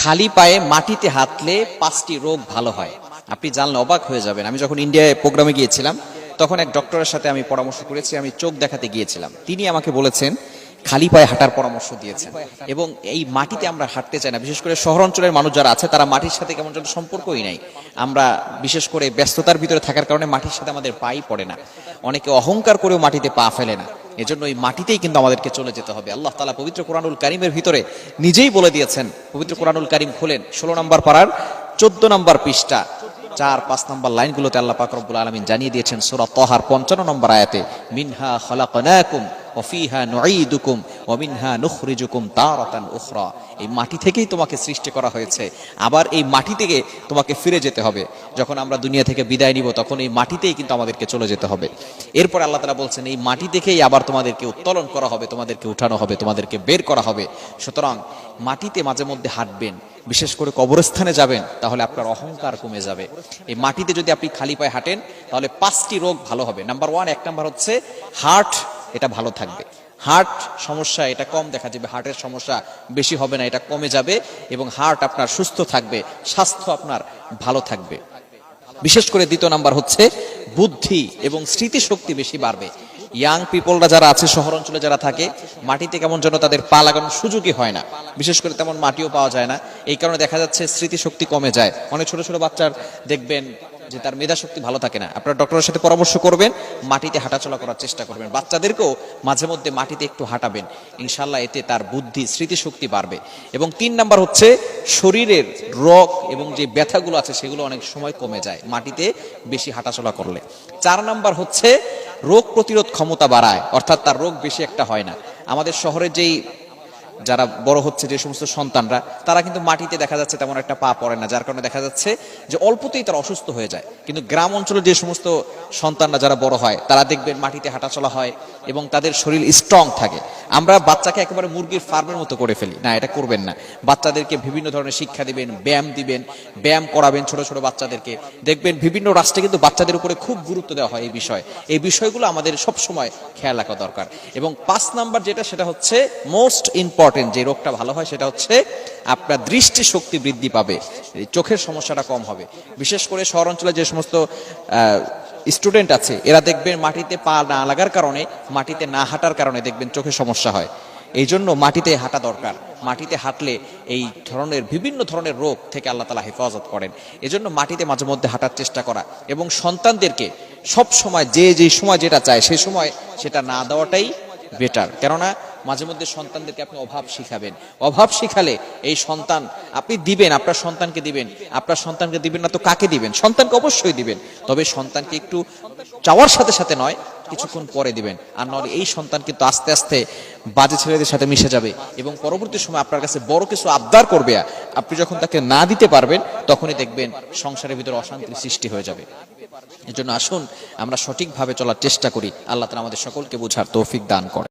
খালি পায়ে মাটিতে হাঁটলে 5টি রোগ ভালো হয়। আপনি জানলে অবাক হয়ে যাবেন। আমি যখন ইন্ডিয়ায় প্রোগ্রামে গিয়েছিলাম তখন এক ডক্টরের সাথে আমি পরামর্শ করেছি, আমি চোখ দেখাতে গিয়েছিলাম। তিনি আমাকে বলেছেন, খালি পায়ে হাঁটার পরামর্শ দিয়েছেন। এবং এই মাটিতে আমরা হাঁটতে চাই না, বিশেষ করে শহর অঞ্চলের মানুষ যারা আছে তারা মাটির সাথে কেমন যেন সম্পর্কই নাই। আমরা বিশেষ করে ব্যস্ততার ভিতরে থাকার কারণে মাটির সাথে আমাদের পাই পড়ে না। অনেকে অহংকার করেও মাটিতে পা ফেলে না। এজন্য এই মাটিতেই কিন্তু আমাদেরকে চলে যেতে হবে। আল্লাহ তাআলা পবিত্র কোরআনুল কারীমের ভিতরে নিজেই বলে দিয়েছেন। পবিত্র কোরআনুল কারীম খুলেন 16 নম্বর পারার 14 নম্বর পৃষ্ঠা 4-5 নম্বর লাইনগুলোতে আল্লাহ পাক রব্বুল আলামিন জানিয়ে দিয়েছেন সূরা তাহার 55 নম্বর আয়াতে, মিনহা খালাকনাকুম ওয়া ফিহা নুঈদুকুম ওয়া মিনহা নুখরিজুকুম তারাতান উখরা। এই মাটি থেকেই তোমাকে সৃষ্টি করা হয়েছে, আবার এই মাটি থেকে তোমাকে ফিরে যেতে হবে। যখন আমরা দুনিয়া থেকে বিদায় নিব তখন এই মাটিতেই কিন্তু আমাদেরকে চলে যেতে হবে। এরপর আল্লাহ তাআলা বলছেন, এই মাটি থেকেই আবার তোমাদেরকে উত্তোলন করা হবে, তোমাদেরকে উঠানো হবে, তোমাদেরকে বের করা হবে। সুতরাং মাটিতে মাঝে মধ্যে হাঁটবেন, বিশেষ করে কবরস্থানে যাবেন, তাহলে আপনার অহংকার কমে যাবে। এই মাটিতে যদি আপনি খালি পায়ে হাঁটেন তাহলে 5টি রোগ ভালো হবে। নাম্বার 1, এক নাম্বার হচ্ছে হার্ট, এটা ভালো থাকবে। হার্ট সমস্যা এটা কম দেখা যাবে, হার্টের সমস্যা বেশি হবে না, এটা কমে যাবে। এবং হার্ট আপনার সুস্থ থাকবে, স্বাস্থ্য আপনার ভালো থাকবে। বিশেষ করে দ্বিতীয় নাম্বার হচ্ছে বুদ্ধি এবং স্মৃতিশক্তি বেশি বাড়বে। ইয়াং পিপলরা যারা আছে, শহর অঞ্চলে যারা থাকে, মাটিতে কেমন যেন তাদের পা লাগানোর সুযোগই হয় না, বিশেষ করে তেমন মাটিও পাওয়া যায় না। এই কারণে দেখা যাচ্ছে স্মৃতিশক্তি কমে যায়। অনেক ছোট ছোট বাচ্চার দেখবেন যে তার মেধা শক্তি ভালো থাকে না। আপনারা ডক্টরের সাথে পরামর্শ করবেন, মাটিতে হাঁটাচলা করার চেষ্টা করবেন। বাচ্চাদেরকেও মাঝে মধ্যে মাটিতে একটু হাঁটাবেন, ইনশাল্লাহ এতে তার বুদ্ধি স্মৃতিশক্তি বাড়বে। এবং 3 নাম্বার হচ্ছে শরীরের রোগ এবং যে ব্যথাগুলো আছে সেগুলো অনেক সময় কমে যায় মাটিতে বেশি হাঁটাচলা করলে। 4 নাম্বার হচ্ছে রোগ প্রতিরোধ ক্ষমতা বাড়ায়, অর্থাৎ তার রোগ বেশি একটা হয় না। আমাদের শহরের যেই যারা বড় হচ্ছে যে সমস্ত সন্তানরা, তারা কিন্তু মাটিতে দেখা যাচ্ছে তেমন একটা পা পড়ে না, যার কারণে দেখা যাচ্ছে যে অল্পতেই তারা অসুস্থ হয়ে যায়। কিন্তু গ্রাম অঞ্চলে যে সমস্ত সন্তানরা যারা বড় হয় তারা দেখবেন মাটিতে হাঁটাচলা হয় এবং তাদের শরীর স্ট্রং থাকে। আমরা বাচ্চাকে একেবারে মুরগির ফার্মের মতো করে ফেলি, না, এটা করবেন না। বাচ্চাদেরকে বিভিন্ন ধরনের শিক্ষা দিবেন, ব্যায়াম দিবেন, ব্যায়াম করাবেন ছোট ছোট বাচ্চাদেরকে। দেখবেন বিভিন্ন রাষ্ট্রে কিন্তু বাচ্চাদের উপরে খুব গুরুত্ব দেওয়া হয় এই বিষয়গুলো আমাদের সব সময় খেয়াল রাখা দরকার। এবং 5 নাম্বার যেটা, সেটা হচ্ছে মোস্ট ইম্পর্টেন্ট, যে রোগটা ভালো হয় সেটা হচ্ছে আপনার দৃষ্টি শক্তি বৃদ্ধি পাবে, চোখের সমস্যাটা কম হবে। বিশেষ করে শহর অঞ্চলে যে সমস্ত স্টুডেন্ট আছে, এরা দেখবেন মাটিতে পা না লাগার কারণে, মাটিতে না হাঁটার কারণে দেখবেন চোখে সমস্যা হয়। এই জন্য মাটিতে হাঁটা দরকার। মাটিতে হাঁটলে এই ধরনের বিভিন্ন ধরনের রোগ থেকে আল্লাহ তাআলা হেফাজত করেন। এজন্য মাটিতে মাঝে মধ্যে হাঁটার চেষ্টা করা, এবং সন্তানদেরকে সব সময় যে সময় যেটা চায় সেই সময় সেটা না দেওয়াটাই বেটার। কেননা মাঝে মধ্যে সন্তানদেরকে আপনি অভাব শিখাবেন, অভাব শিখালে এই সন্তান আপনি দিবেন, আপনার সন্তানকে দিবেন, আপনার সন্তানকে দিবেন না তো কাকে দিবেন? সন্তানকে অবশ্যই দিবেন, তবে সন্তানকে একটু চাওয়ার সাথে সাথে নয়, কিছুক্ষণ পরে দিবেন। আর নাহলে এই সন্তান কিন্তু আস্তে আস্তে বাজে ছেলেদের সাথে মিশে যাবে এবং পরবর্তী সময় আপনার কাছে বড় কিছু আবদার করবে। আপনি যখন তাকে না দিতে পারবেন তখনই দেখবেন সংসারের ভিতরে অশান্তির সৃষ্টি হয়ে যাবে। এজন্য আসুন আমরা সঠিকভাবে চলার চেষ্টা করি। আল্লাহ তাআলা আমাদের সকলকে বোঝার তৌফিক দান করেন।